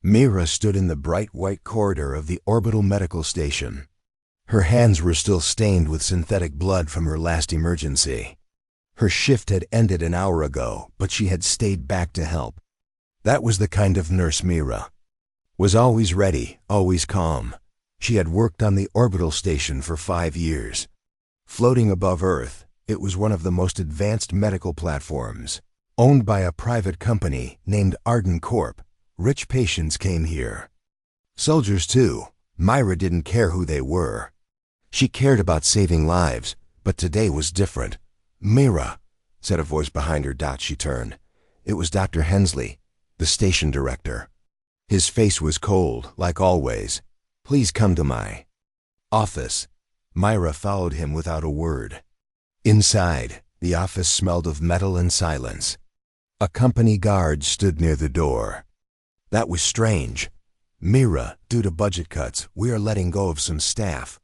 Mira stood in the bright white corridor of the orbital medical station. Her hands were still stained with synthetic blood from her last emergency. Her shift had ended an hour ago, but she had stayed back to help. That was the kind of nurse Mira was, always ready, always calm. She had worked on the orbital station for 5 years. Floating above Earth, it was one of the most advanced medical platforms. Owned by a private company named Arden Corp, rich patients came here. Soldiers too. Myra didn't care who they were. She cared about saving lives, but today was different. "Mira," said a voice behind her. She turned. It was Dr. Hensley, the station director. His face was cold, like always. "Please come to my office." Myra followed him without a word. Inside, the office smelled of metal and silence. A company guard stood near the door. That was strange. "Mira, due to budget cuts, we are letting go of some staff,"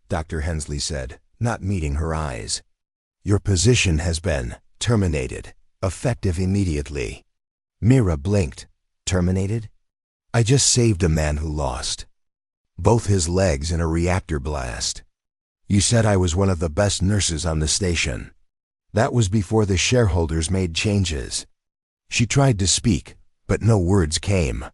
Dr. Hensley said, not meeting her eyes. "Your position has been terminated, effective immediately." Mira blinked. "Terminated? I just saved a man who lost both his legs in a reactor blast. You said I was one of the best nurses on the station." That was before the shareholders made changes. She tried to speak, but no words came.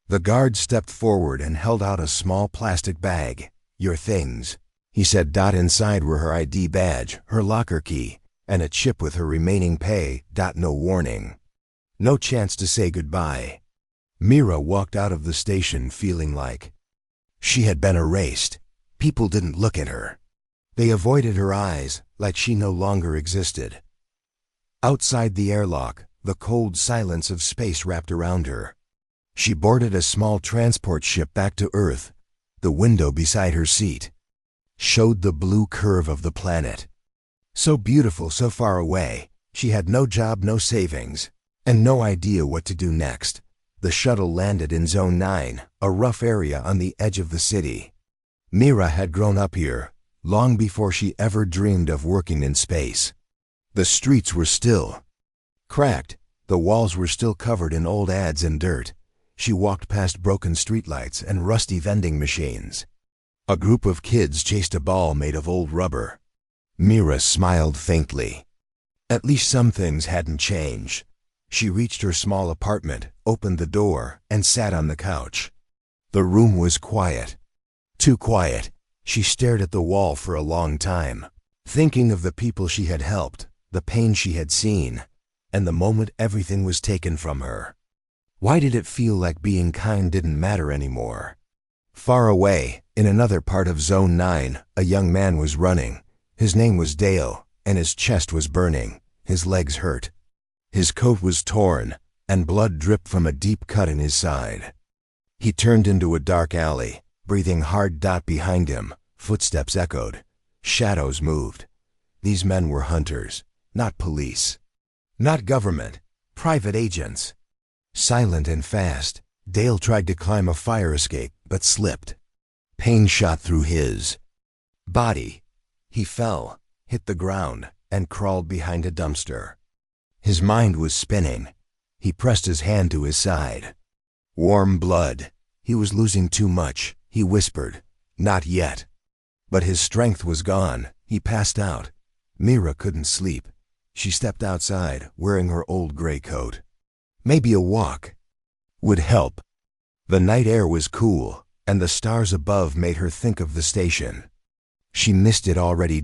The guard stepped forward and held out a small plastic bag. "Your things," he said. Inside were her ID badge, her locker key, and a chip with her remaining pay. No warning. No chance to say goodbye. Mira walked out of the station feeling like she had been erased. People didn't look at her. They avoided her eyes, like she no longer existed. Outside the airlock, the cold silence of space wrapped around her. She boarded a small transport ship back to Earth. The window beside her seat showed the blue curve of the planet. So beautiful, so far away. She had no job, no savings, and no idea what to do next. The shuttle landed in Zone 9, a rough area on the edge of the city. Mira had grown up here, long before she ever dreamed of working in space. The streets were still cracked. The walls were still covered in old ads and dirt. She walked past broken streetlights and rusty vending machines. A group of kids chased a ball made of old rubber. Mira smiled faintly. At least some things hadn't changed. She reached her small apartment, opened the door, and sat on the couch. The room was quiet. Too quiet. She stared at the wall for a long time, thinking of the people she had helped, the pain she had seen, and the moment everything was taken from her. Why did it feel like being kind didn't matter anymore? Far away, in another part of Zone 9, a young man was running. His name was Dale, and his chest was burning. His legs hurt. His coat was torn, and blood dripped from a deep cut in his side. He turned into a dark alley, breathing hard. Behind him, footsteps echoed. Shadows moved. These men were hunters, not police. Not government, private agents. Silent and fast, Dale tried to climb a fire escape, but slipped. Pain shot through his body. He fell, hit the ground, and crawled behind a dumpster. His mind was spinning. He pressed his hand to his side. Warm blood. He was losing too much, he whispered. Not yet. But his strength was gone. He passed out. Mira couldn't sleep. She stepped outside, wearing her old gray coat. Maybe a walk would help. The night air was cool, and the stars above made her think of the station. She missed it already.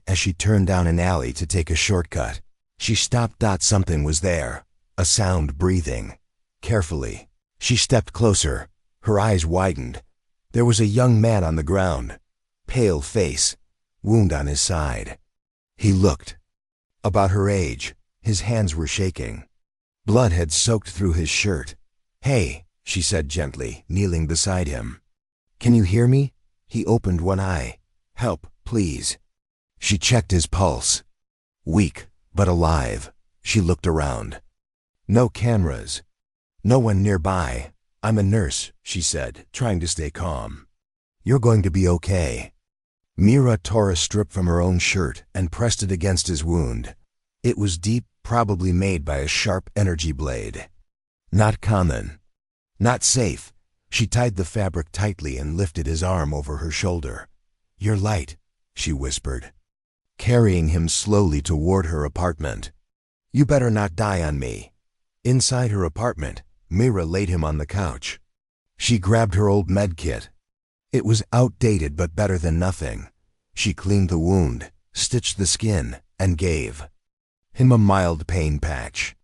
As she turned down an alley to take a shortcut, she stopped. Something was there, a sound breathing. Carefully, she stepped closer. Her eyes widened. There was a young man on the ground, pale face, wound on his side. He looked about her age. His hands were shaking. Blood had soaked through his shirt. "Hey," she said gently, kneeling beside him. "Can you hear me?" He opened one eye. "Help, please." She checked his pulse. Weak, but alive. She looked around. No cameras. No one nearby. "I'm a nurse," she said, trying to stay calm. "You're going to be okay." Mira tore a strip from her own shirt and pressed it against his wound. It was deep, probably made by a sharp energy blade. Not common. Not safe. She tied the fabric tightly and lifted his arm over her shoulder. "You're light," she whispered, carrying him slowly toward her apartment. "You better not die on me." Inside her apartment, Mira laid him on the couch. She grabbed her old med kit. It was outdated but better than nothing. She cleaned the wound, stitched the skin, and gave him a mild pain patch.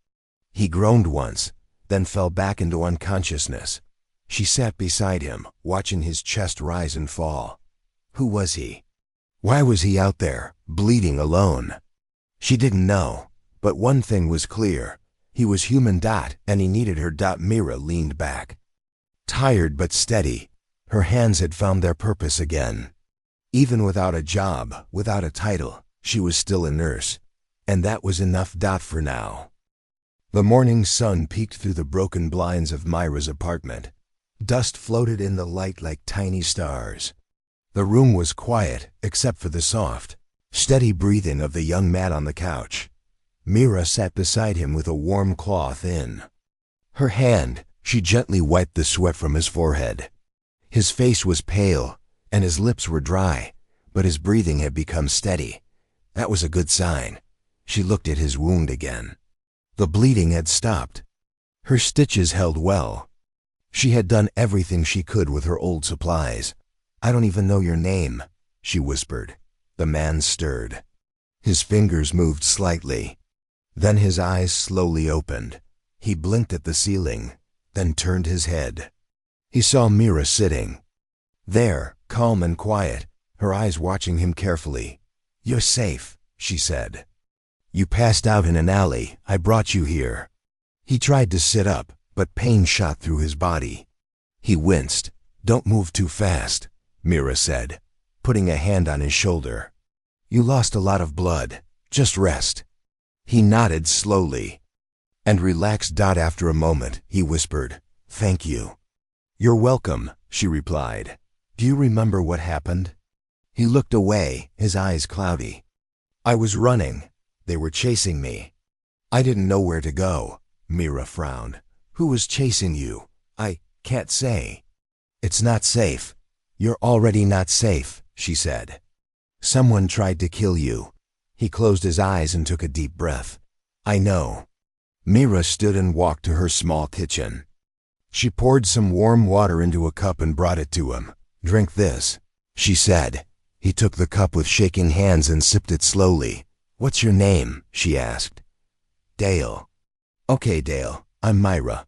He groaned once, then fell back into unconsciousness. She sat beside him, watching his chest rise and fall. Who was he? Why was he out there, bleeding alone? She didn't know, but one thing was clear. He was human. And he needed her. Mira leaned back. Tired but steady, her hands had found their purpose again. Even without a job, without a title, she was still a nurse. And that was enough. For now. The morning sun peeked through the broken blinds of Myra's apartment. Dust floated in the light like tiny stars. The room was quiet, except for the soft, steady breathing of the young man on the couch. Mira sat beside him with a warm cloth in her hand. She gently wiped the sweat from his forehead. His face was pale, and his lips were dry, but his breathing had become steady. That was a good sign. She looked at his wound again. The bleeding had stopped. Her stitches held well. She had done everything she could with her old supplies. "I don't even know your name," she whispered. The man stirred. His fingers moved slightly. Then his eyes slowly opened. He blinked at the ceiling, then turned his head. He saw Mira sitting there, calm and quiet, her eyes watching him carefully. "You're safe," she said. "You passed out in an alley. I brought you here." He tried to sit up, but pain shot through his body. He winced. "Don't move too fast," Mira said, putting a hand on his shoulder. "You lost a lot of blood. Just rest." He nodded slowly and relaxed. After a moment, he whispered, "Thank you." "You're welcome," she replied. "Do you remember what happened?" He looked away, his eyes cloudy. "I was running. They were chasing me. I didn't know where to go." Mira frowned. "Who was chasing you?" "I can't say." "It's not safe." "You're already not safe," she said. "Someone tried to kill you." He closed his eyes and took a deep breath. "I know." Mira stood and walked to her small kitchen. She poured some warm water into a cup and brought it to him. "Drink this," she said. He took the cup with shaking hands and sipped it slowly. "What's your name?" she asked. "Dale." "Okay, Dale. I'm Myra."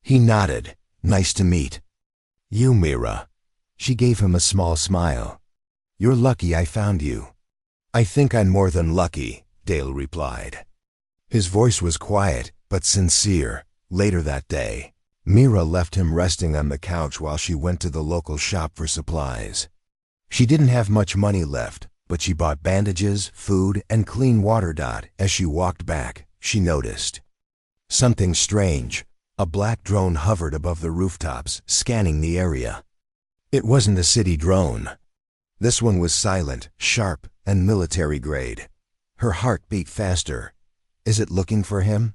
He nodded. "Nice to meet you, Mira." She gave him a small smile. "You're lucky I found you." "I think I'm more than lucky," Dale replied. His voice was quiet, but sincere. Later that day, Mira left him resting on the couch while she went to the local shop for supplies. She didn't have much money left, but she bought bandages, food, and clean water. As she walked back, she noticed something strange. A black drone hovered above the rooftops, scanning the area. It wasn't a city drone. This one was silent, sharp, and military grade. Her heart beat faster. Is it looking for him?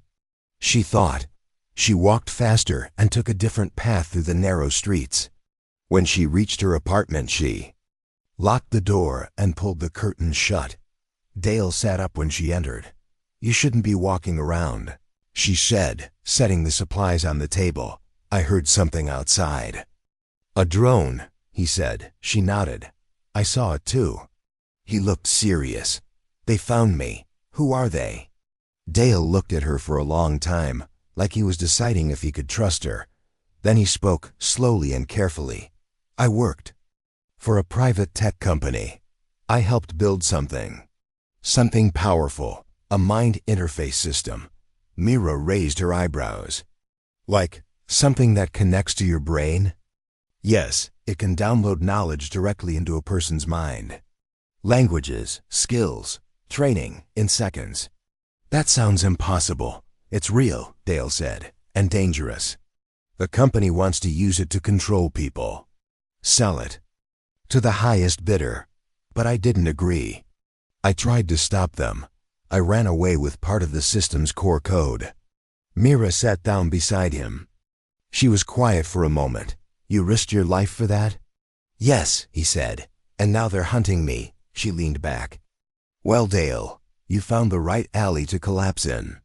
She thought. She walked faster and took a different path through the narrow streets. When she reached her apartment, she locked the door and pulled the curtains shut. Dale sat up when she entered. "You shouldn't be walking around," she said, setting the supplies on the table. "I heard something outside." "A drone," he said. She nodded. "I saw it too." He looked serious. "They found me. Who are they?" Dale looked at her for a long time, like he was deciding if he could trust her. Then he spoke, slowly and carefully. "I worked for a private tech company. I helped build something powerful, a mind interface system." Mira raised her eyebrows. "Like something that connects to your brain?" "Yes, it can download knowledge directly into a person's mind. Languages, skills, training in seconds." "That sounds impossible." "It's real," Dale said, "and dangerous. The company wants to use it to control people. Sell it to the highest bidder. But I didn't agree. I tried to stop them. I ran away with part of the system's core code." Mira sat down beside him. She was quiet for a moment. You risked your life for that?" "Yes," he said, "and now they're hunting me." She leaned back. "Well, Dale, you found the right alley to collapse in."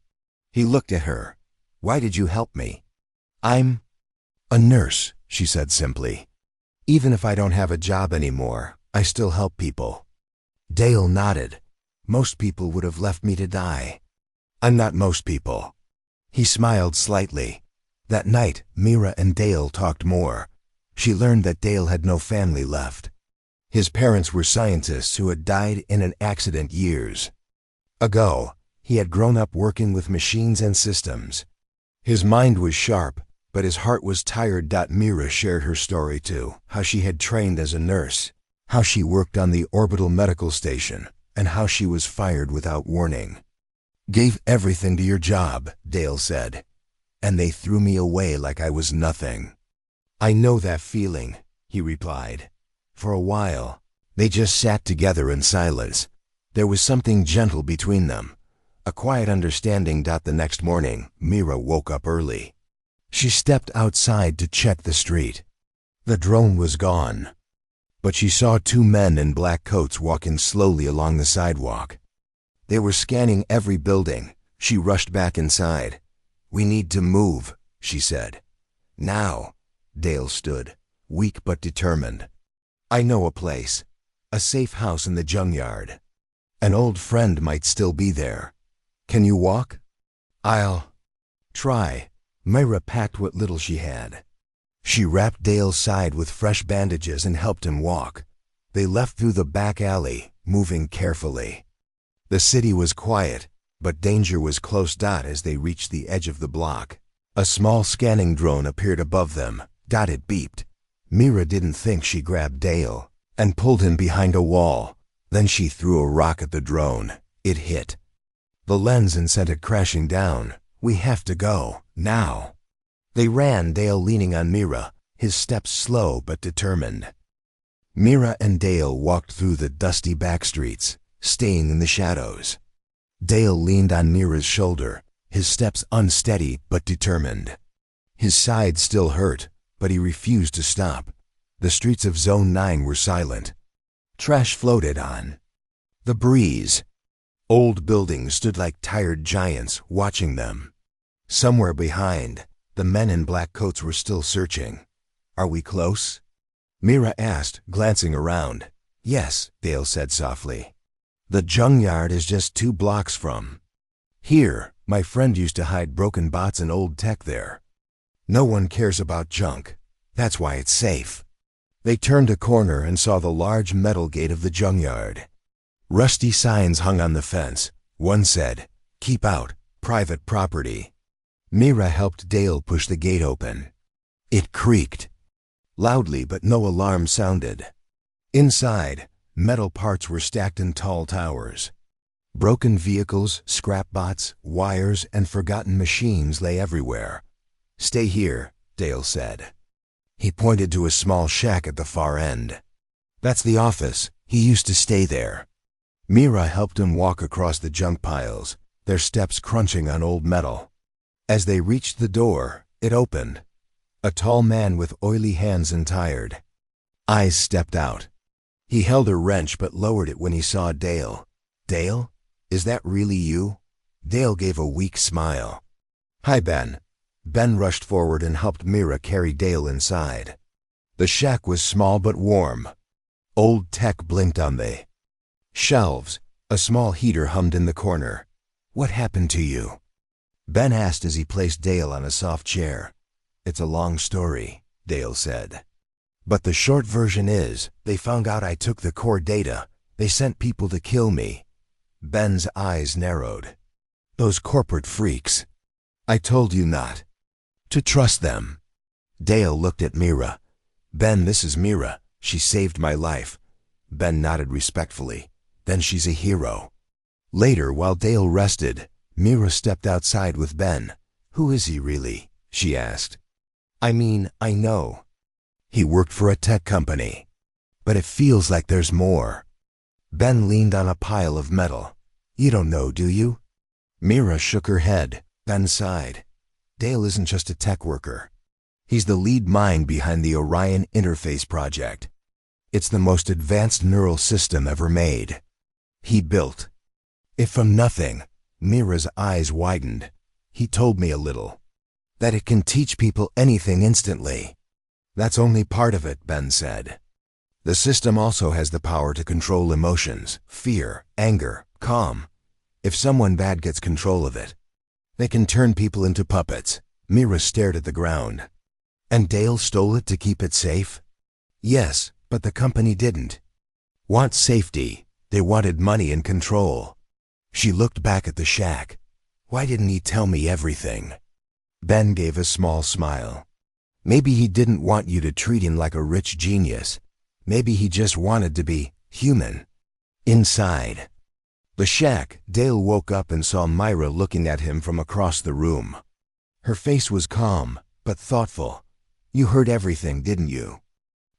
He looked at her. "Why did you help me?" "I'm a nurse," she said simply. "Even if I don't have a job anymore, I still help people." Dale nodded. "Most people would have left me to die." "I'm not most people." He smiled slightly. That night, Mira and Dale talked more. She learned that Dale had no family left. His parents were scientists who had died in an accident years ago. He had grown up working with machines and systems. His mind was sharp, but his heart was tired. Mira shared her story too, how she had trained as a nurse, how she worked on the orbital medical station, and how she was fired without warning. "Gave everything to your job," Dale said, "and they threw me away like I was nothing." "I know that feeling," he replied. For a while, they just sat together in silence. There was something gentle between them, a quiet understanding. The next morning, Mira woke up early. She stepped outside to check the street. The drone was gone, but she saw two men in black coats walking slowly along the sidewalk. They were scanning every building. She rushed back inside. "We need to move," she said. "Now." Dale stood, weak but determined. "I know a place, a safe house in the junkyard. An old friend might still be there. Can you walk?" "I'll try." Myra packed what little she had. She wrapped Dale's side with fresh bandages and helped him walk. They left through the back alley, moving carefully. The city was quiet, but danger was close. As they reached the edge of the block, a small scanning drone appeared above them. It beeped. Mira didn't think. She grabbed Dale and pulled him behind a wall. Then she threw a rock at the drone. It hit the lens and sent it crashing down. "We have to go, now." They ran, Dale leaning on Mira, his steps slow but determined. Mira and Dale walked through the dusty back streets, staying in the shadows. Dale leaned on Mira's shoulder, his steps unsteady but determined. His side still hurt, but he refused to stop. The streets of Zone 9 were silent. Trash floated on the breeze. Old buildings stood like tired giants, watching them. Somewhere behind, the men in black coats were still searching. "Are we close?" Mira asked, glancing around. "Yes," Dale said softly. "The junkyard is just 2 blocks from here. My friend used to hide broken bots and old tech there. No one cares about junk. That's why it's safe." They turned a corner and saw the large metal gate of the junkyard. Rusty signs hung on the fence. One said, "Keep out, private property." Mira helped Dale push the gate open. It creaked loudly, but no alarm sounded. Inside, metal parts were stacked in tall towers. Broken vehicles, scrap bots, wires, and forgotten machines lay everywhere. "Stay here," Dale said. He pointed to a small shack at the far end. "That's the office. He used to stay there." Mira helped him walk across the junk piles, their steps crunching on old metal. As they reached the door, it opened. A tall man with oily hands and tired eyes stepped out. He held a wrench but lowered it when he saw Dale. "Dale? Is that really you?" Dale gave a weak smile. "Hi, Ben." Ben rushed forward and helped Mira carry Dale inside. The shack was small but warm. Old tech blinked on the shelves. A small heater hummed in the corner. "What happened to you?" Ben asked as he placed Dale on a soft chair. "It's a long story," Dale said. "But the short version is, they found out I took the core data. They sent people to kill me." Ben's eyes narrowed. "Those corporate freaks. I told you not to trust them." Dale looked at Mira. "Ben, this is Mira. She saved my life." Ben nodded respectfully. "Then she's a hero." Later, while Dale rested, Mira stepped outside with Ben. "Who is he really?" she asked. "I mean, I know he worked for a tech company, but it feels like there's more." Ben leaned on a pile of metal. "You don't know, do you?" Mira shook her head. Ben sighed. "Dale isn't just a tech worker. He's the lead mind behind the Orion Interface project. It's the most advanced neural system ever made. He built it from nothing. Mira's eyes widened. He told me a little. That it can teach people anything instantly. That's only part of it, Ben said. The system also has the power to control emotions, fear, anger, calm. If someone bad gets control of it, they can turn people into puppets. Mira stared at the ground. And Dale stole it to keep it safe? Yes, but the company didn't want safety. They wanted money and control. She looked back at the shack. Why didn't he tell me everything? Ben gave a small smile. Maybe he didn't want you to treat him like a rich genius. Maybe he just wanted to be human. Inside the shack, Dale woke up and saw Myra looking at him from across the room. Her face was calm, but thoughtful. You heard everything, didn't you?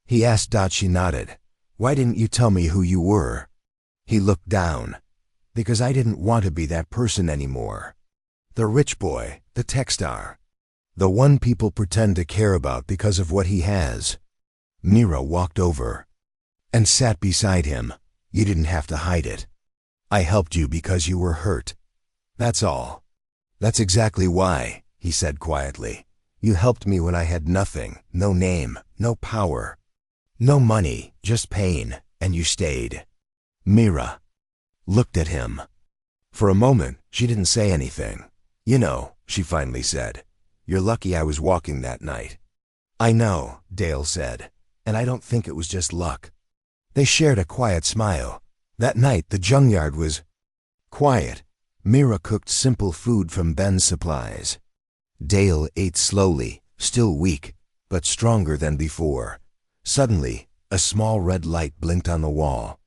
He asked. She nodded. Why didn't you tell me who you were? He looked down. Because I didn't want to be that person anymore. The rich boy, the tech star. The one people pretend to care about because of what he has. Mira walked over and sat beside him. You didn't have to hide it. I helped you because you were hurt. That's all. That's exactly why, he said quietly. You helped me when I had nothing, no name, no power, no money, just pain, and you stayed. Mira looked at him. For a moment, she didn't say anything. You know, she finally said, you're lucky I was walking that night. I know, Dale said, and I don't think it was just luck. They shared a quiet smile. That night, the junkyard was quiet. Mira cooked simple food from Ben's supplies. Dale ate slowly, still weak, but stronger than before. Suddenly, a small red light blinked on the wall.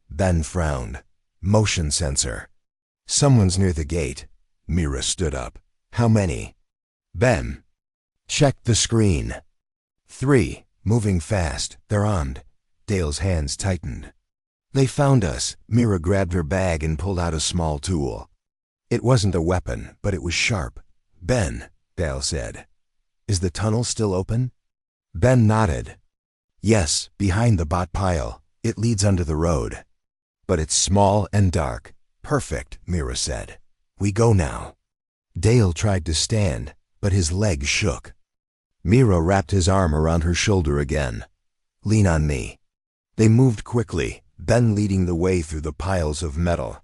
Ben frowned. Motion sensor. Someone's near the gate. Mira stood up. How many? Ben checked the screen. 3, moving fast. They're armed. Dale's hands tightened. They found us. Mira grabbed her bag and pulled out a small tool. It wasn't a weapon, but it was sharp. Ben, Dale said, is the tunnel still open? Ben nodded. Yes, behind the bot pile. It leads under the road. But it's small and dark. Perfect, Mira said. We go now. Dale tried to stand, but his legs shook. Mira wrapped his arm around her shoulder again. Lean on me. They moved quickly, Ben leading the way through the piles of metal.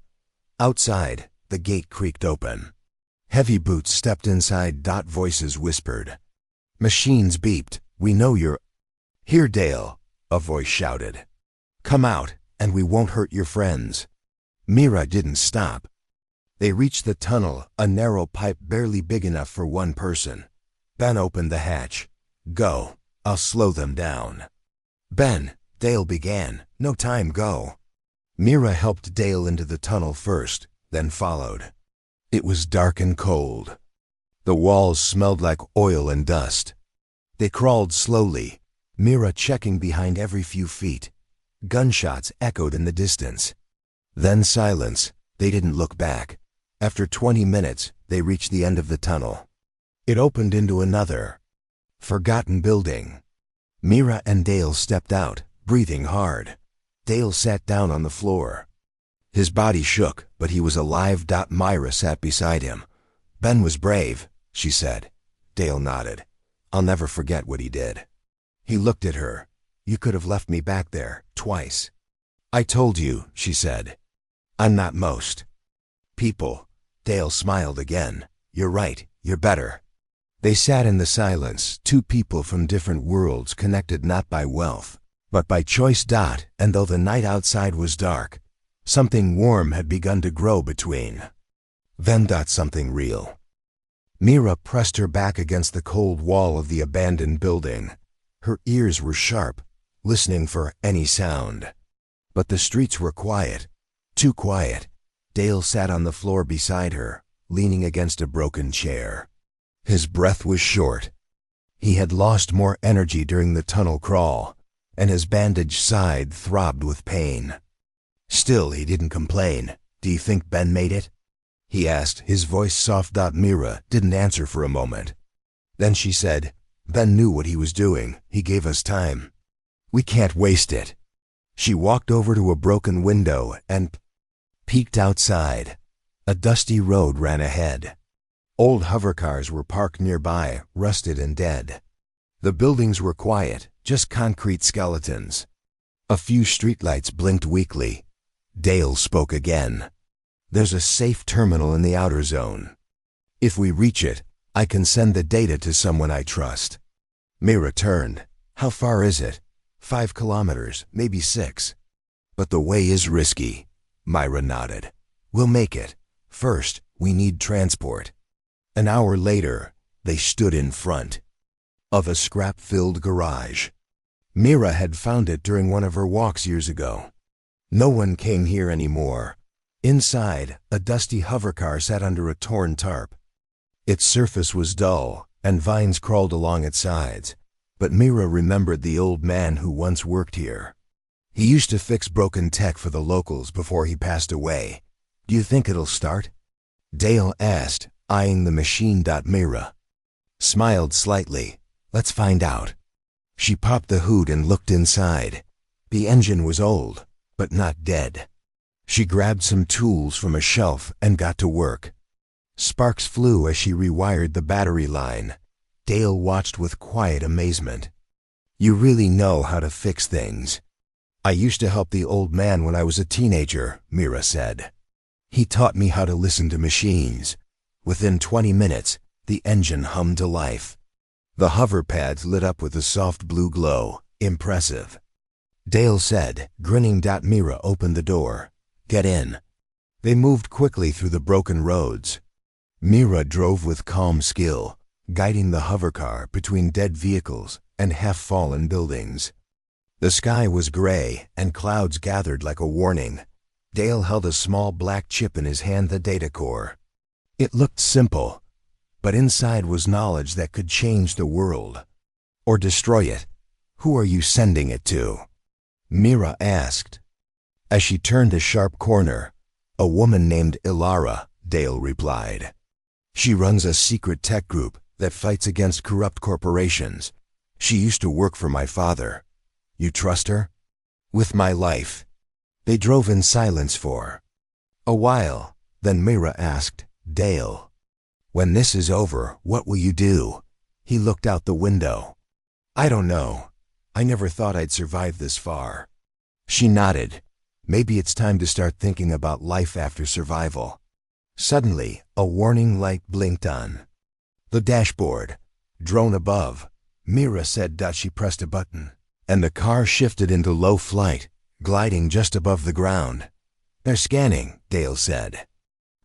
Outside, the gate creaked open. Heavy boots stepped inside. Voices whispered. Machines beeped. We know you're here, Dale, a voice shouted. Come out, and we won't hurt your friends. Mira didn't stop. They reached the tunnel, a narrow pipe barely big enough for one person. Ben opened the hatch. Go. I'll slow them down. Ben, Dale began. No time, go. Mira helped Dale into the tunnel first, then followed. It was dark and cold. The walls smelled like oil and dust. They crawled slowly, Mira checking behind every few feet. Gunshots echoed in the distance. Then silence. They didn't look back. After 20 minutes, they reached the end of the tunnel. It opened into another forgotten building. Mira and Dale stepped out, breathing hard. Dale sat down on the floor. His body shook, but he was alive. Myra sat beside him. Ben was brave, she said. Dale nodded. I'll never forget what he did. He looked at her. You could have left me back there, twice. I told you, she said. I'm not most people. Dale smiled again. You're right, you're better. They sat in the silence, two people from different worlds connected not by wealth, but by choice. And though the night outside was dark, something warm had begun to grow between them. Something real. Mira pressed her back against the cold wall of the abandoned building. Her ears were sharp, listening for any sound. But the streets were quiet, too quiet. Dale sat on the floor beside her, leaning against a broken chair. His breath was short. He had lost more energy during the tunnel crawl, and his bandaged side throbbed with pain. Still, he didn't complain. Do you think Ben made it? He asked, his voice soft. Mira didn't answer for a moment. Then she said, Ben knew what he was doing. He gave us time. We can't waste it. She walked over to a broken window and peeked outside. A dusty road ran ahead. Old hovercars were parked nearby, rusted and dead. The buildings were quiet, just concrete skeletons. A few streetlights blinked weakly. Dale spoke again. There's a safe terminal in the outer zone. If we reach it, I can send the data to someone I trust. Mira turned. How far is it? 5 kilometers, maybe 6. But the way is risky. Myra nodded. We'll make it. First, we need transport. An hour later, they stood in front of a scrap-filled garage. Mira had found it during one of her walks years ago. No one came here anymore. Inside, a dusty hovercar sat under a torn tarp. Its surface was dull, and vines crawled along its sides. But Mira remembered the old man who once worked here. He used to fix broken tech for the locals before he passed away. Do you think it'll start? Dale asked, eyeing the machine. Mira smiled slightly. Let's find out. She popped the hood and looked inside. The engine was old, but not dead. She grabbed some tools from a shelf and got to work. Sparks flew as she rewired the battery line. Dale watched with quiet amazement. You really know how to fix things. I used to help the old man when I was a teenager, Mira said. He taught me how to listen to machines. Within 20 minutes, the engine hummed to life. The hover pads lit up with a soft blue glow. Impressive. Dale said, grinning. Mira opened the door. Get in. They moved quickly through the broken roads. Mira drove with calm skill, guiding the hovercar between dead vehicles and half-fallen buildings. The sky was gray, and clouds gathered like a warning. Dale held a small black chip in his hand, the data core. It looked simple, but inside was knowledge that could change the world. Or destroy it. Who are you sending it to? Mira asked. As she turned a sharp corner, a woman named Ilara, Dale replied. She runs a secret tech group that fights against corrupt corporations. She used to work for my father. You trust her? With my life. They drove in silence for a while. Then Mira asked, Dale, when this is over, what will you do? He looked out the window. I don't know. I never thought I'd survive this far. She nodded. Maybe it's time to start thinking about life after survival. Suddenly, a warning light blinked on the dashboard. Drone above, Mira said. She pressed a button, and the car shifted into low flight, gliding just above the ground. They're scanning, Dale said.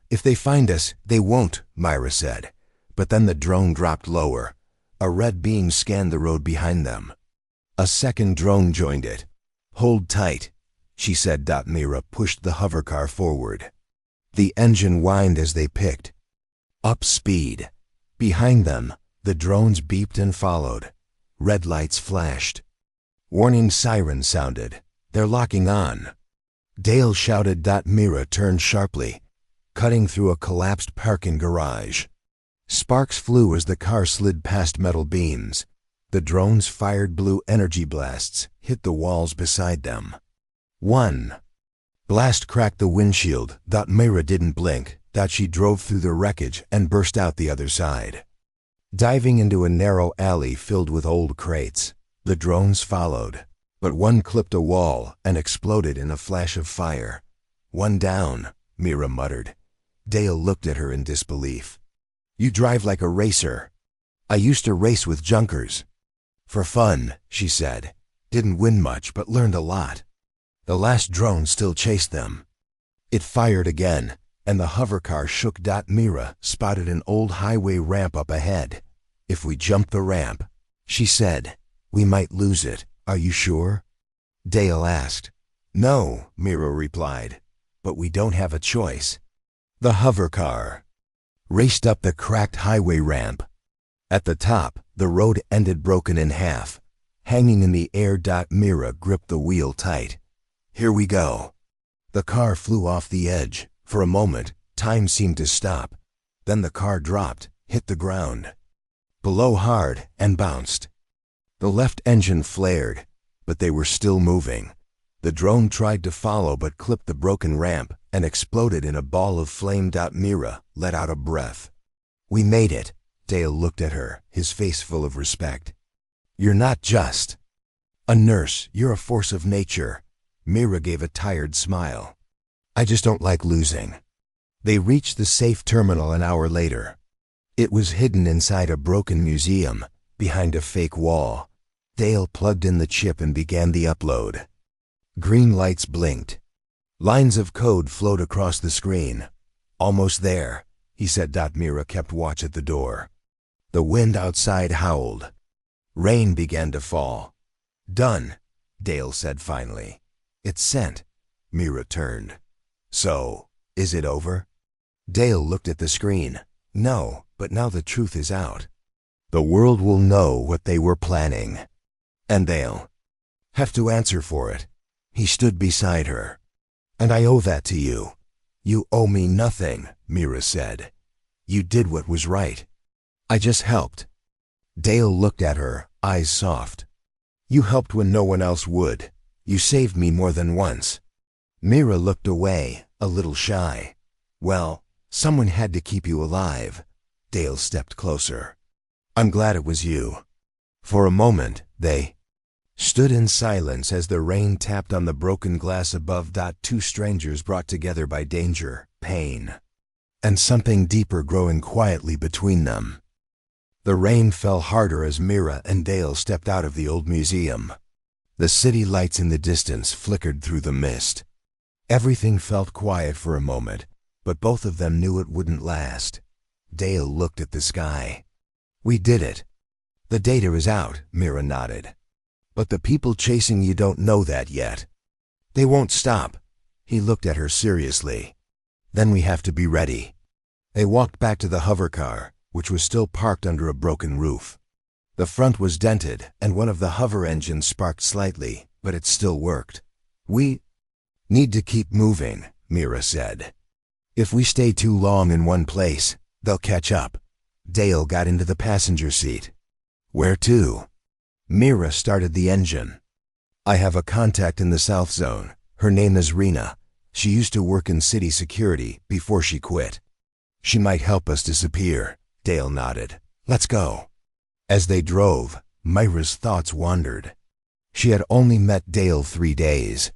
If they find us, they won't, Myra said. But then the drone dropped lower. A red beam scanned the road behind them. A second drone joined it. Hold tight, she said. Mira pushed the hovercar forward. The engine whined as they picked up speed. Behind them, the drones beeped and followed. Red lights flashed. Warning sirens sounded. They're locking on. Dale shouted. Mira turned sharply, cutting through a collapsed parking garage. Sparks flew as the car slid past metal beams. The drones fired blue energy blasts, hit the walls beside them. One blast cracked the windshield. Mira didn't blink. She drove through the wreckage and burst out the other side, diving into a narrow alley filled with old crates. The drones followed, but one clipped a wall and exploded in a flash of fire. One down, Mira muttered. Dale looked at her in disbelief. You drive like a racer. I used to race with junkers. For fun, she said. Didn't win much, but learned a lot. The last drone still chased them. It fired again, and the hovercar shook. Mira spotted an old highway ramp up ahead. If we jump the ramp, she said, we might lose it. Are you sure? Dale asked. No, Mira replied, but we don't have a choice. The hovercar raced up the cracked highway ramp. At the top, the road ended broken in half. Hanging in the air. Mira gripped the wheel tight. Here we go. The car flew off the edge. For a moment, time seemed to stop. Then the car dropped, hit the ground. below hard, and bounced. The left engine flared, but they were still moving. The drone tried to follow but clipped the broken ramp and exploded in a ball of flame. Mira let out a breath. "We made it." Dale looked at her, his face full of respect. "You're not just a nurse, you're a force of nature." Mira gave a tired smile. "I just don't like losing." They reached the safe terminal an hour later. It was hidden inside a broken museum, behind a fake wall. Dale plugged in the chip and began the upload. Green lights blinked. Lines of code flowed across the screen. "Almost there," he said. Mira kept watch at the door. The wind outside howled. Rain began to fall. "Done," Dale said finally. "It's sent." Mira turned. "So, is it over?" Dale looked at the screen. "No, but now the truth is out. The world will know what they were planning. And they'll have to answer for it." He stood beside her. "And I owe that to you." "You owe me nothing," Mira said. "You did what was right. I just helped." Dale looked at her, eyes soft. "You helped when no one else would. You saved me more than once." Mira looked away, a little shy. "Well, someone had to keep you alive." Dale stepped closer. "I'm glad it was you." For a moment, they stood in silence as the rain tapped on the broken glass above. Two strangers brought together by danger, pain, and something deeper growing quietly between them. The rain fell harder as Mira and Dale stepped out of the old museum. The city lights in the distance flickered through the mist. Everything felt quiet for a moment, but both of them knew it wouldn't last. Dale looked at the sky. "We did it." "The data is out," Mira nodded. "But the people chasing you don't know that yet. They won't stop." He looked at her seriously. "Then we have to be ready." They walked back to the hover car, which was still parked under a broken roof. The front was dented, and one of the hover engines sparked slightly, but it still worked. "We need to keep moving," Mira said. "If we stay too long in one place, they'll catch up." Dale got into the passenger seat. "Where to?" Mira started the engine. "I have a contact in the South Zone. Her name is Rena. She used to work in city security before she quit. She might help us disappear." Dale nodded. "Let's go." As they drove, Mira's thoughts wandered. She had only met Dale 3 days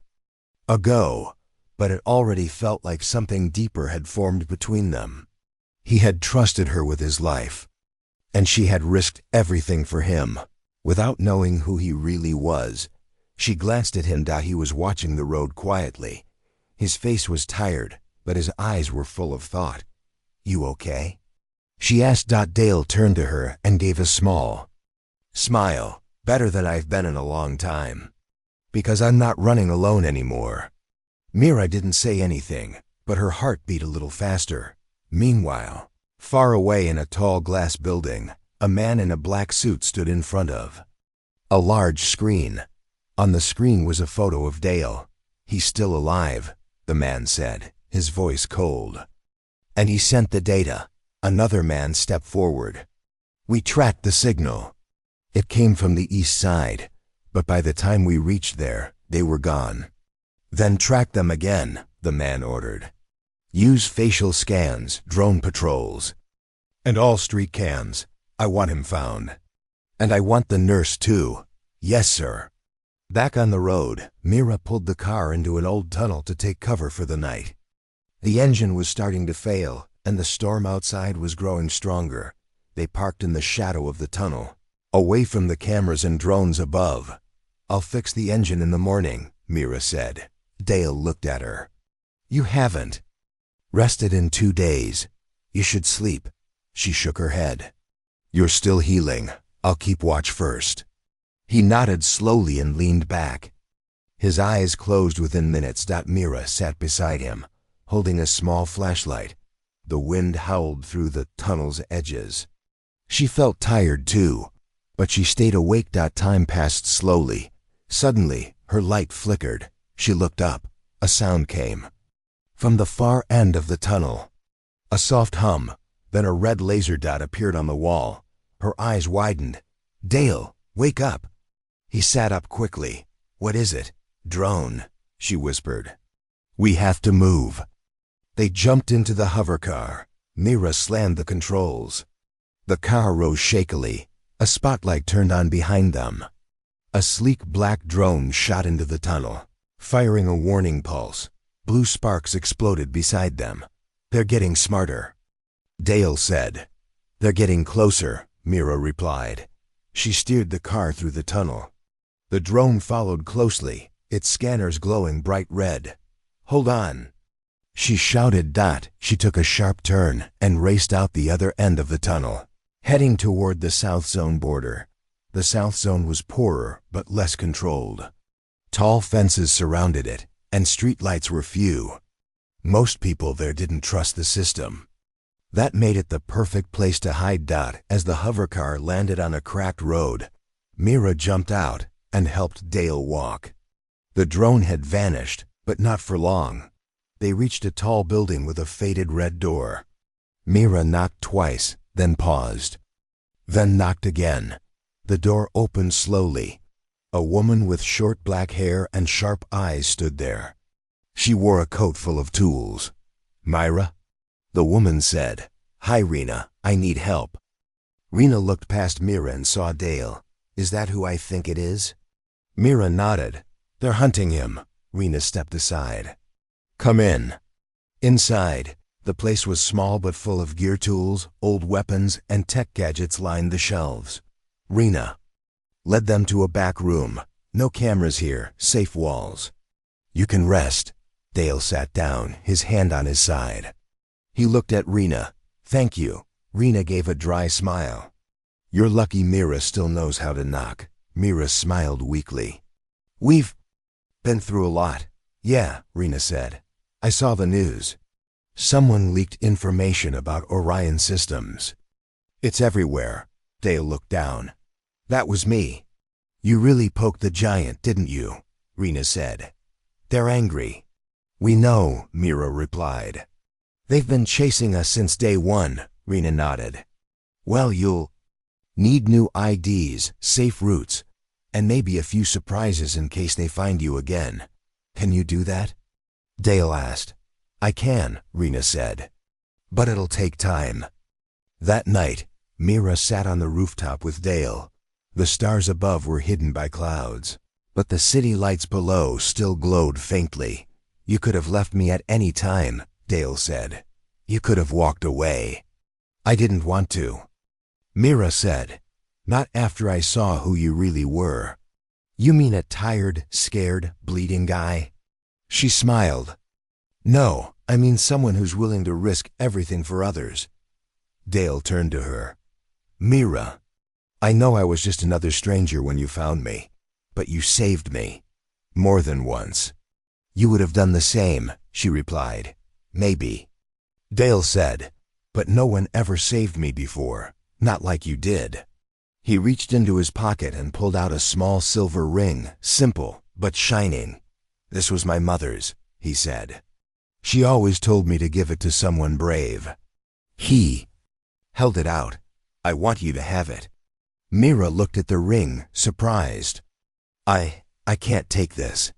ago, but it already felt like something deeper had formed between them. He had trusted her with his life, and she had risked everything for him. Without knowing who he really was, she glanced at him. He was watching the road quietly. His face was tired, but his eyes were full of thought. "You okay?" she asked. Dale turned to her and gave a small smile. "Better than I've been in a long time. Because I'm not running alone anymore." Mira didn't say anything, but her heart beat a little faster. Meanwhile, far away in a tall glass building, a man in a black suit stood in front of a large screen. On the screen was a photo of Dale. "He's still alive," the man said, his voice cold. "And he sent the data." Another man stepped forward. "We tracked the signal. It came from the east side, but by the time we reached there, they were gone." "Then track them again," the man ordered. "Use facial scans, drone patrols, and all street cams. I want him found. And I want the nurse too." "Yes, sir." Back on the road, Mira pulled the car into an old tunnel to take cover for the night. The engine was starting to fail, and the storm outside was growing stronger. They parked in the shadow of the tunnel, away from the cameras and drones above. "I'll fix the engine in the morning," Mira said. Dale looked at her. "You haven't rested in 2 days. You should sleep." She shook her head. "You're still healing. I'll keep watch first." He nodded slowly and leaned back. His eyes closed within minutes. Mira sat beside him, holding a small flashlight. The wind howled through the tunnel's edges. She felt tired too, but she stayed awake. Time passed slowly. Suddenly, her light flickered. She looked up. A sound came from the far end of the tunnel. A soft hum, then a red laser dot appeared on the wall. Her eyes widened. "Dale, wake up." He sat up quickly. "What is it?" "Drone," she whispered. "We have to move." They jumped into the hover car. Mira slammed the controls. The car rose shakily. A spotlight turned on behind them. A sleek black drone shot into the tunnel, firing a warning pulse. Blue sparks exploded beside them. "They're getting smarter," Dale said. "They're getting closer," Mira replied. She steered the car through the tunnel. The drone followed closely, its scanners glowing bright red. "Hold on," she shouted. She took a sharp turn and raced out the other end of the tunnel, heading toward the South Zone border. The South Zone was poorer but less controlled. Tall fences surrounded it, and streetlights were few. Most people there didn't trust the system. That made it the perfect place to hide. As the hovercar landed on a cracked road, Mira jumped out and helped Dale walk. The drone had vanished, but not for long. They reached a tall building with a faded red door. Mira knocked twice, then paused. Then knocked again. The door opened slowly. A woman with short black hair and sharp eyes stood there. She wore a coat full of tools. "Myra?" The woman said. "Hi, Rena. I need help." Rena looked past Mira and saw Dale. "Is that who I think it is?" Mira nodded. "They're hunting him." Rena stepped aside. "Come in." Inside, the place was small but full of gear tools, old weapons, and tech gadgets lined the shelves. Rena led them to a back room. "No cameras here, safe walls." "You can rest." Dale sat down, his hand on his side. He looked at Rena. "Thank you." Rena gave a dry smile. "You're lucky Mira still knows how to knock." Mira smiled weakly. "We've been through a lot." "Yeah," Rena said. "I saw the news. Someone leaked information about Orion Systems." "It's everywhere." Dale looked down. "That was me." "You really poked the giant, didn't you?" Rena said. "They're angry." "We know," Mira replied. "They've been chasing us since day one." Rena nodded. "Well, you'll need new IDs, safe routes, and maybe a few surprises in case they find you again. Can you do that?" Dale asked. "I can," Rena said. "But it'll take time." That night, Mira sat on the rooftop with Dale. The stars above were hidden by clouds, but the city lights below still glowed faintly. "You could have left me at any time," Dale said. "You could have walked away." "I didn't want to," Mira said. "Not after I saw who you really were." "You mean a tired, scared, bleeding guy?" She smiled. "No, I mean someone who's willing to risk everything for others." Dale turned to her. "Mira, I know I was just another stranger when you found me, but you saved me. More than once." "You would have done the same," she replied. "Maybe." Dale said, "But no one ever saved me before, not like you did." He reached into his pocket and pulled out a small silver ring, simple but shining. "This was my mother's," he said. "She always told me to give it to someone brave." He held it out. "I want you to have it." Mira looked at the ring, surprised. I can't take this."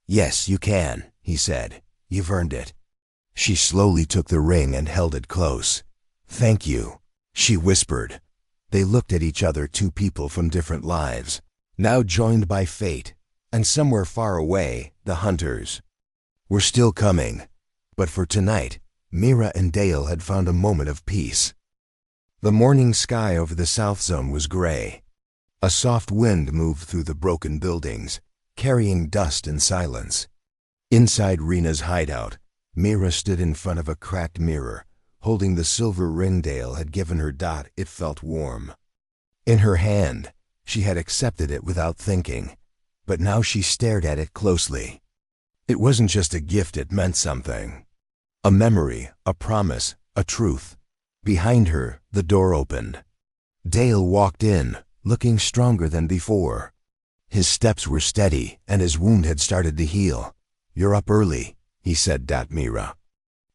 "Yes, you can," he said. "You've earned it." She slowly took the ring and held it close. "Thank you," she whispered. They looked at each other, two people from different lives, now joined by fate, and somewhere far away, the hunters were still coming. But for tonight, Mira and Dale had found a moment of peace. The morning sky over the South Zone was gray. A soft wind moved through the broken buildings, carrying dust and silence. Inside Rena's hideout, Mira stood in front of a cracked mirror, holding the silver ring Dale had given her. It felt warm. In her hand, she had accepted it without thinking, but now she stared at it closely. It wasn't just a gift, it meant something. A memory, a promise, a truth. Behind her, the door opened. Dale walked in, looking stronger than before. His steps were steady, and his wound had started to heal. "You're up early," he said. Mira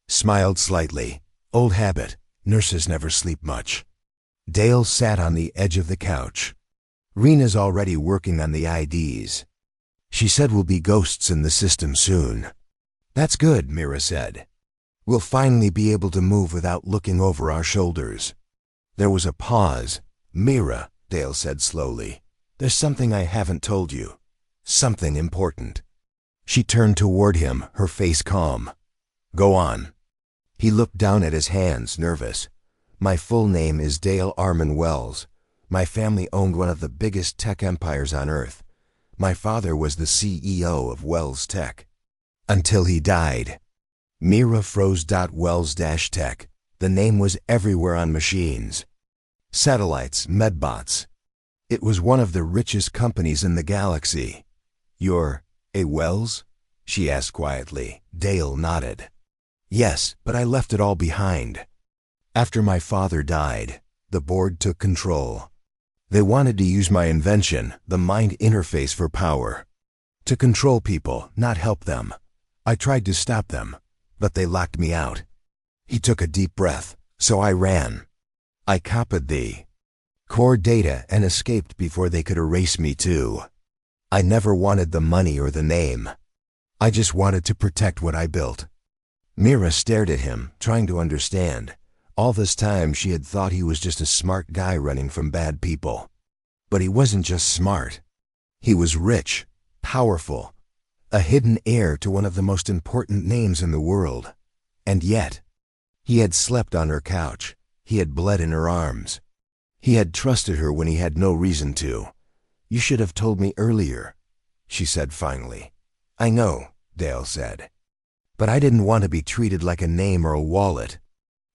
smiled slightly. "Old habit. Nurses never sleep much." Dale sat on the edge of the couch. Rena's already working on the IDs. She said we'll be ghosts in the system soon. That's good, Mira said. We'll finally be able to move without looking over our shoulders. There was a pause. Mira, Dale said slowly, there's something I haven't told you. Something important. She turned toward him, her face calm. Go on. He looked down at his hands, nervous. My full name is Dale Armin Wells. My family owned one of the biggest tech empires on Earth. My father was the CEO of Wells Tech. Until he died. Mira froze. Wells-Tech. The name was everywhere on machines. Satellites, medbots. It was one of the richest companies in the galaxy. You're a Wells? She asked quietly. Dale nodded. Yes, but I left it all behind. After my father died, the board took control. They wanted to use my invention, the mind interface, for power. To control people, not help them. I tried to stop them, but they locked me out. He took a deep breath, so I ran. I copied the core data and escaped before they could erase me too. I never wanted the money or the name. I just wanted to protect what I built. Mira stared at him, trying to understand. All this time she had thought he was just a smart guy running from bad people. But he wasn't just smart. He was rich, powerful, a hidden heir to one of the most important names in the world. And yet, he had slept on her couch. He had bled in her arms. He had trusted her when he had no reason to. You should have told me earlier, she said finally. I know, Dale said. But I didn't want to be treated like a name or a wallet.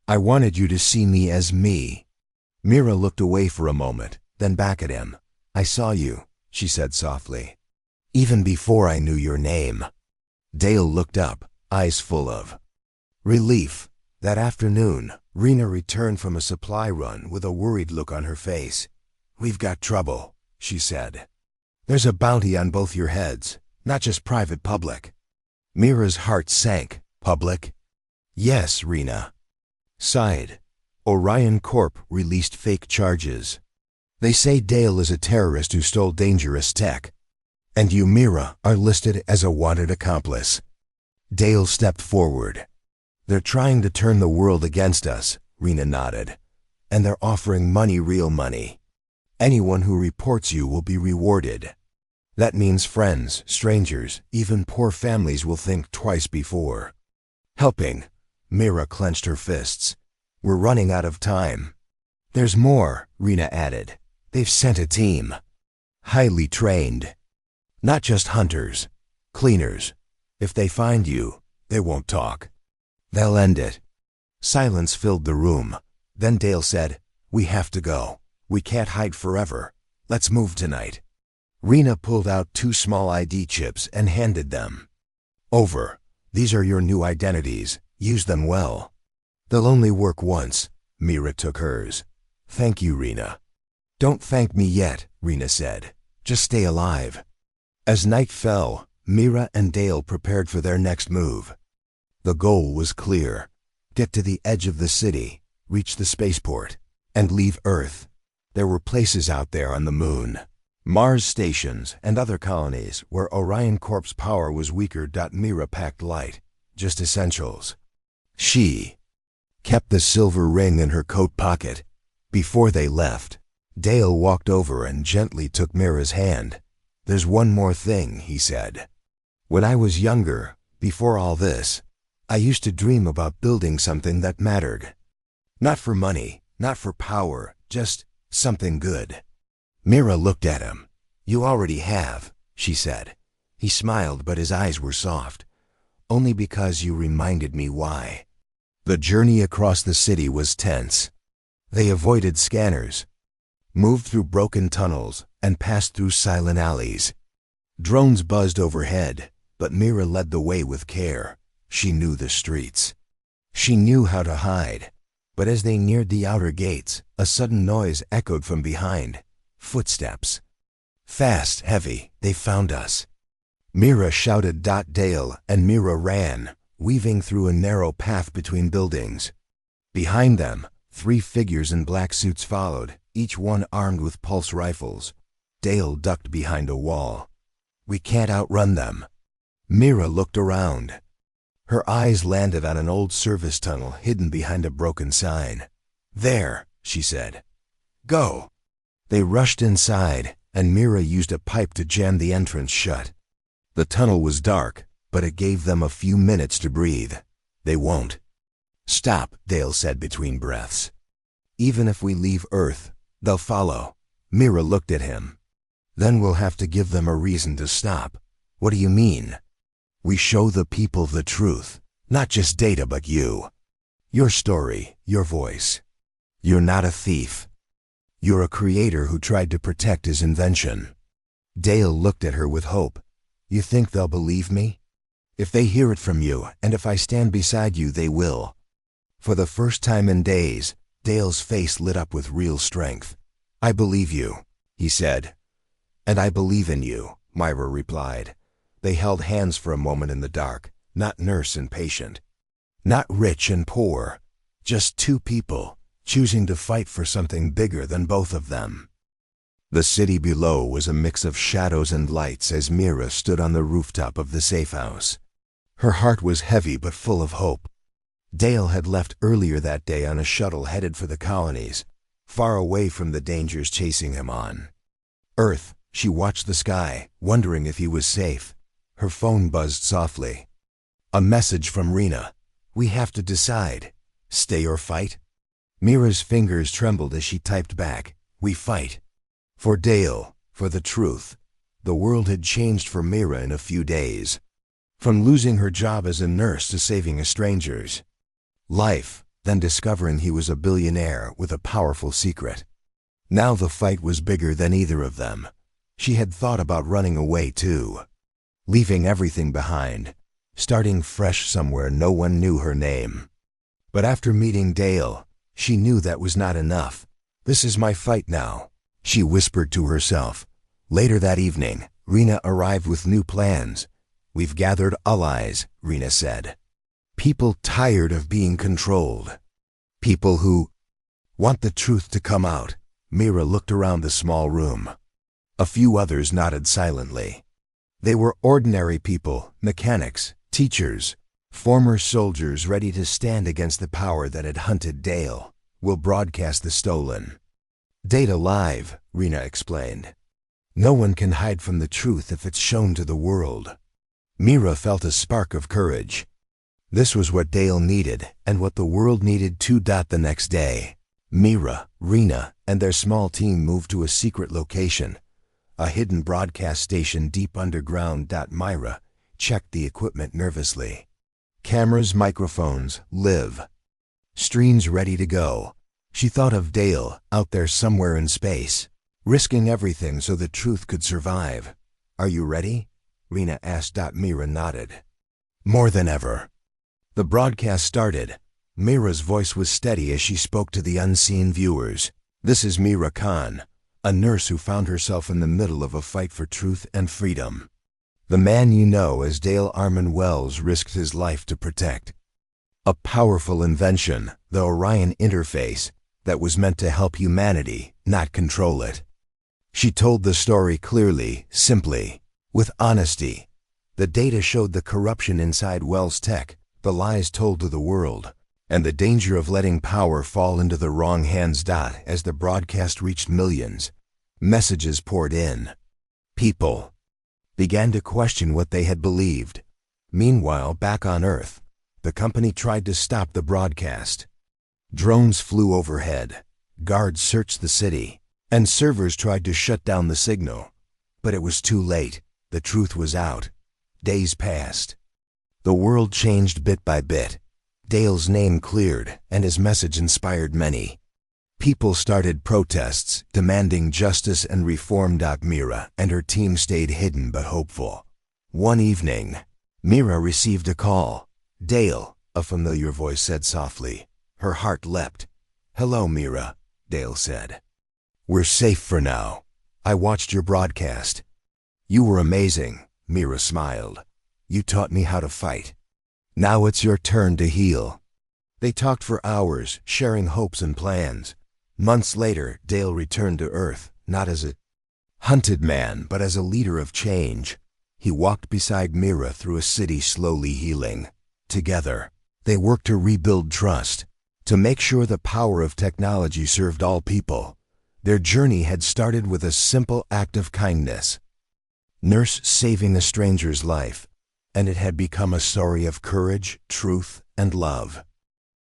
I wanted you to see me as me. Mira looked away for a moment, then back at him. I saw you, she said softly. Even before I knew your name. Dale looked up, eyes full of relief. That afternoon, Rena returned from a supply run with a worried look on her face. We've got trouble, she said. There's a bounty on both your heads, not just private, public. Mira's heart sank. Public? Yes, Rena sighed. Orion Corp released fake charges. They say Dale is a terrorist who stole dangerous tech. And you, Mira, are listed as a wanted accomplice. Dale stepped forward. They're trying to turn the world against us, Rena nodded. And they're offering money, real money. Anyone who reports you will be rewarded. That means friends, strangers, even poor families will think twice before helping. Mira clenched her fists. We're running out of time. There's more, Rena added. They've sent a team. Highly trained. Not just hunters. Cleaners. If they find you, they won't talk. They'll end it. Silence filled the room. Then Dale said, We have to go. We can't hide forever. Let's move tonight. Rena pulled out 2 small ID chips and handed them over. These are your new identities. Use them well. They'll only work once. Mira took hers. Thank you, Rena. Don't thank me yet, Rena said. Just stay alive. As night fell, Mira and Dale prepared for their next move. The goal was clear. Get to the edge of the city, reach the spaceport, and leave Earth. There were places out there on the moon, Mars stations, and other colonies where Orion Corp's power was weaker. Mira packed light, just essentials. She kept the silver ring in her coat pocket. Before they left, Dale walked over and gently took Mira's hand. There's one more thing, he said. When I was younger, before all this, I used to dream about building something that mattered. Not for money, not for power, just something good. Mira looked at him. You already have, she said. He smiled, but his eyes were soft. Only because you reminded me why. The journey across the city was tense. They avoided scanners, moved through broken tunnels, and passed through silent alleys. Drones buzzed overhead, but Mira led the way with care. She knew the streets. She knew how to hide. But as they neared the outer gates, a sudden noise echoed from behind. Footsteps. Fast, heavy, they found us. Mira shouted. Dale and Mira ran, weaving through a narrow path between buildings. Behind them, 3 figures in black suits followed, each one armed with pulse rifles. Dale ducked behind a wall. "We can't outrun them." Mira looked around. Her eyes landed on an old service tunnel hidden behind a broken sign. "There," she said. "Go." They rushed inside, and Mira used a pipe to jam the entrance shut. The tunnel was dark, but it gave them a few minutes to breathe. "They won't." "Stop," Dale said between breaths. "Even if we leave Earth, they'll follow." Mira looked at him. "Then we'll have to give them a reason to stop." "What do you mean?" "We show the people the truth, not just data but you. Your story, your voice. You're not a thief. You're a creator who tried to protect his invention." Dale looked at her with hope. "You think they'll believe me?" "If they hear it from you, and if I stand beside you, they will." For the first time in days, Dale's face lit up with real strength. "I believe you," he said. "And I believe in you," Myra replied. They held hands for a moment in the dark, not nurse and patient, not rich and poor, just 2 people choosing to fight for something bigger than both of them. The city below was a mix of shadows and lights as Mira stood on the rooftop of the safe house. Her heart was heavy but full of hope. Dale had left earlier that day on a shuttle headed for the colonies, far away from the dangers chasing him on Earth. She watched the sky, wondering if he was safe. Her phone buzzed softly. A message from Rena. "We have to decide. Stay or fight?" Mira's fingers trembled as she typed back, "We fight." For Dale, for the truth. The world had changed for Mira in a few days. From losing her job as a nurse to saving strangers' life, then discovering he was a billionaire with a powerful secret. Now the fight was bigger than either of them. She had thought about running away too. Leaving everything behind, starting fresh somewhere no one knew her name. But after meeting Dale, she knew that was not enough. "This is my fight now," she whispered to herself. Later that evening, Rena arrived with new plans. "We've gathered allies," Rena said. "People tired of being controlled. People who want the truth to come out." Mira looked around the small room. A few others nodded silently. They were ordinary people, mechanics, teachers, former soldiers ready to stand against the power that had hunted Dale. "We'll broadcast the stolen data live," Rena explained. "No one can hide from the truth if it's shown to the world." Mira felt a spark of courage. This was what Dale needed, and what the world needed too. The next day, Mira, Rena, and their small team moved to a secret location, a hidden broadcast station deep underground. Myra checked the equipment nervously. Cameras, microphones, live streams ready to go. She thought of Dale, out there somewhere in space, risking everything so the truth could survive. "Are you ready?" Rena asked. Mira nodded. "More than ever." The broadcast started. Mira's voice was steady as she spoke to the unseen viewers. "This is Mira Khan, a nurse who found herself in the middle of a fight for truth and freedom. The man you know as Dale Armand Wells risked his life to protect. A powerful invention, the Orion interface, that was meant to help humanity, not control it." She told the story clearly, simply, with honesty. The data showed the corruption inside Wells Tech, the lies told to the world, and the danger of letting power fall into the wrong hands. As the broadcast reached millions, messages poured in. People began to question what they had believed. Meanwhile, back on Earth, the company tried to stop the broadcast. Drones flew overhead, guards searched the city, and servers tried to shut down the signal. But it was too late. The truth was out. Days passed. The world changed bit by bit. Dale's name cleared, and his message inspired many. People started protests, demanding justice and reform. Mira and her team stayed hidden but hopeful. One evening, Mira received a call. "Dale," a familiar voice said softly. Her heart leapt. "Hello, Mira," Dale said. "We're safe for now. I watched your broadcast." "You were amazing," Mira smiled. "You taught me how to fight. Now it's your turn to heal." They talked for hours, sharing hopes and plans. Months later, Dale returned to Earth, not as a hunted man, but as a leader of change. He walked beside Mira through a city slowly healing. Together, they worked to rebuild trust, to make sure the power of technology served all people. Their journey had started with a simple act of kindness. Nurse saving a stranger's life, and it had become a story of courage, truth, and love.